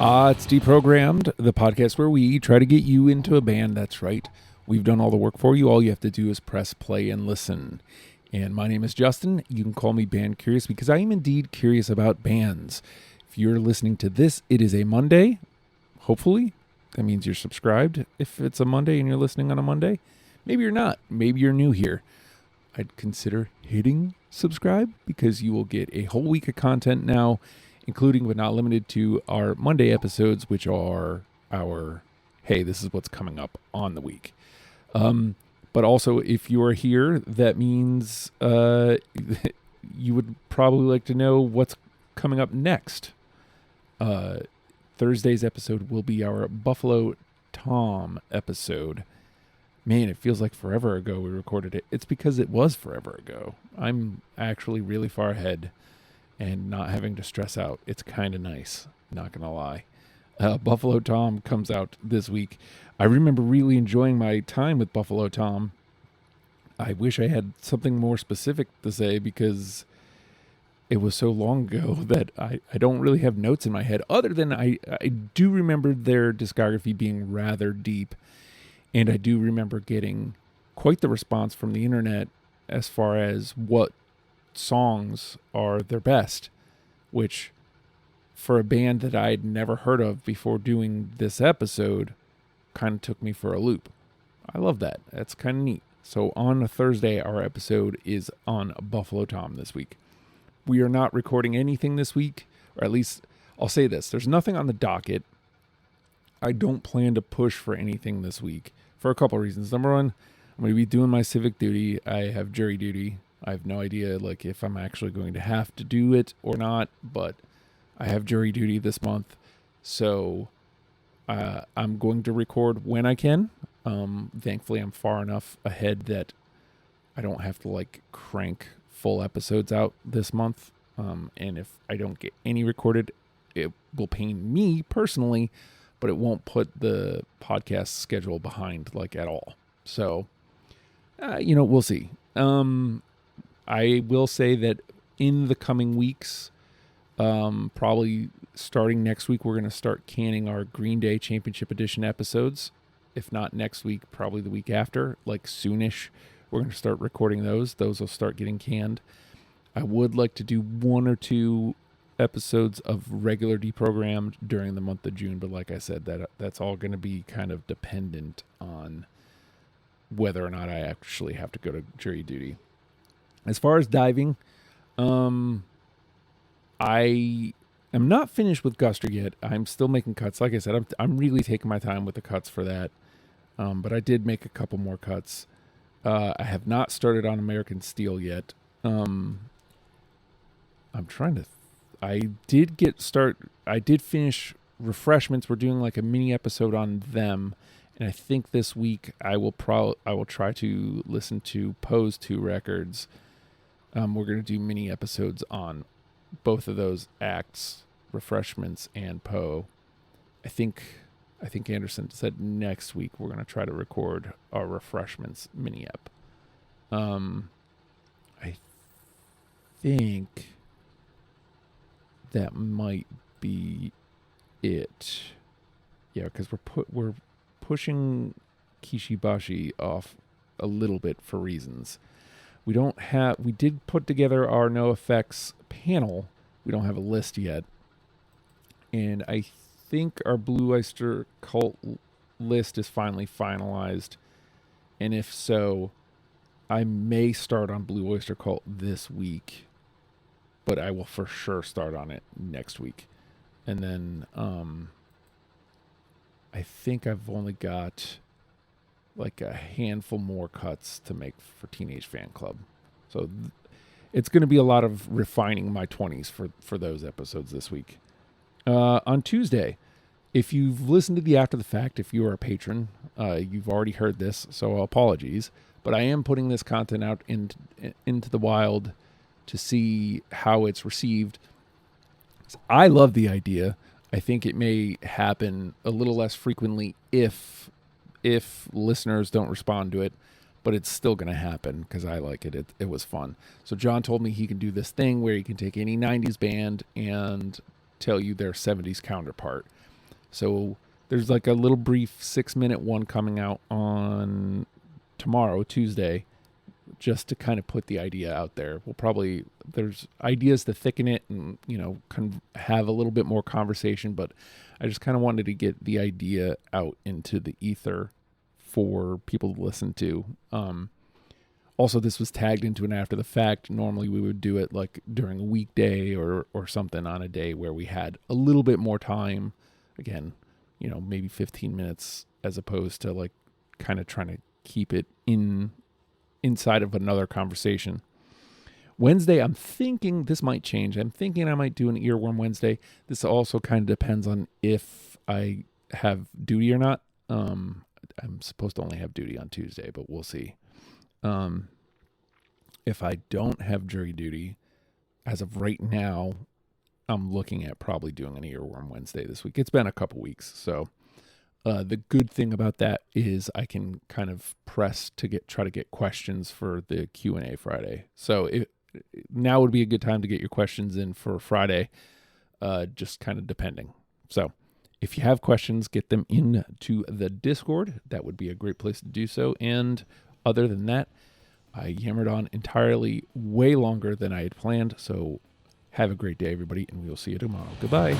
It's Deprogrammed, the podcast where we try to get you into a band. That's right. We've done all the work for you. All you have to do is press play and listen. And my name is Justin. You can call me Band Curious because I am indeed curious about bands. If you're listening to this, it is a Monday. Hopefully. That means you're subscribed if it's a Monday and you're listening on a Monday. Maybe you're not. Maybe you're new here. I'd consider hitting subscribe because you will get a whole week of content now, including but not limited to our Monday episodes, which are our, hey, this is what's coming up on the week. But also, if you are here, that means you would probably like to know what's coming up next. Thursday's episode will be our Buffalo Tom episode. Man, it feels like forever ago we recorded it. It's because it was forever ago. I'm actually really far ahead and not having to stress out. It's kind of nice, not going to lie. Buffalo Tom comes out this week. I remember really enjoying my time with Buffalo Tom. I wish I had something more specific to say because it was so long ago that I don't really have notes in my head, other than I do remember their discography being rather deep, and I do remember getting quite the response from the internet as far as what songs are their best, which for a band that I'd never heard of before doing this episode kind of took me for a loop. I love that. That's kind of neat. So on a Thursday, our episode is on Buffalo Tom this week. We are not recording anything this week, or at least I'll say this. There's nothing on the docket. I don't plan to push for anything this week for a couple of reasons. Number one, I'm going to be doing my civic duty. I have jury duty. I have no idea if I'm actually going to have to do it or not, but I have jury duty this month. So I'm going to record when I can. Thankfully, I'm far enough ahead that I don't have to crank full episodes out this month. And if I don't get any recorded, it will pain me personally, but it won't put the podcast schedule behind at all. So, we'll see. I will say that in the coming weeks, probably starting next week, we're going to start canning our Green Day Championship Edition episodes. If not next week, probably the week after, soonish. We're going to start recording those. Those will start getting canned. I would like to do one or two episodes of regular Deprogrammed during the month of June, but like I said, that's all going to be kind of dependent on whether or not I actually have to go to jury duty. As far as diving, I am not finished with Guster yet. I'm still making cuts. Like I said, I'm really taking my time with the cuts for that. But I did make a couple more cuts. I have not started on American Steel yet. I'm trying to. I did finish Refreshments. We're doing a mini episode on them, and I think this week I will try to listen to Poe's 2 records. We're going to do mini episodes on both of those acts, Refreshments and Poe. I think Anderson said next week we're going to try to record our Refreshments mini ep. I think that might be it. Yeah, because we're pushing Kishibashi off a little bit for reasons. We did put together our No Effects panel. We don't have a list yet. And I think our Blue Oyster Cult list is finally finalized. And if so, I may start on Blue Oyster Cult this week. But I will for sure start on it next week. And then I think I've only got a handful more cuts to make for Teenage Fan Club. So it's going to be a lot of refining my 20s for those episodes this week. On Tuesday, if you've listened to the After the Fact, if you are a patron, you've already heard this, so apologies. But I am putting this content out into the wild to see how it's received. I love the idea. I think it may happen a little less frequently if listeners don't respond to it, but it's still going to happen because I like it. It was fun. So John told me he can do this thing where he can take any 90s band and tell you their 70s counterpart. So there's like a little brief 6-minute one coming out on tomorrow, Tuesday, just to kind of put the idea out there. There's ideas to thicken it and, have a little bit more conversation, but I just kind of wanted to get the idea out into the ether for people to listen to. Also, this was tagged into an after the fact. Normally we would do it like during a weekday or something on a day where we had a little bit more time. Again, maybe 15 minutes as opposed to like kind of trying to keep it inside of another conversation. Wednesday, I'm thinking this might change. I'm thinking I might do an Earworm Wednesday. This also kind of depends on if I have duty or not. I'm supposed to only have duty on Tuesday, but we'll see. If I don't have jury duty, as of right now, I'm looking at probably doing an Earworm Wednesday this week. It's been a couple weeks, so the good thing about that is I can kind of press to try to get questions for the Q&A Friday. So now would be a good time to get your questions in for Friday, just kind of depending. So if you have questions, get them into the Discord. That would be a great place to do so. And other than that, I yammered on entirely way longer than I had planned. So have a great day, everybody, and we will see you tomorrow. Goodbye.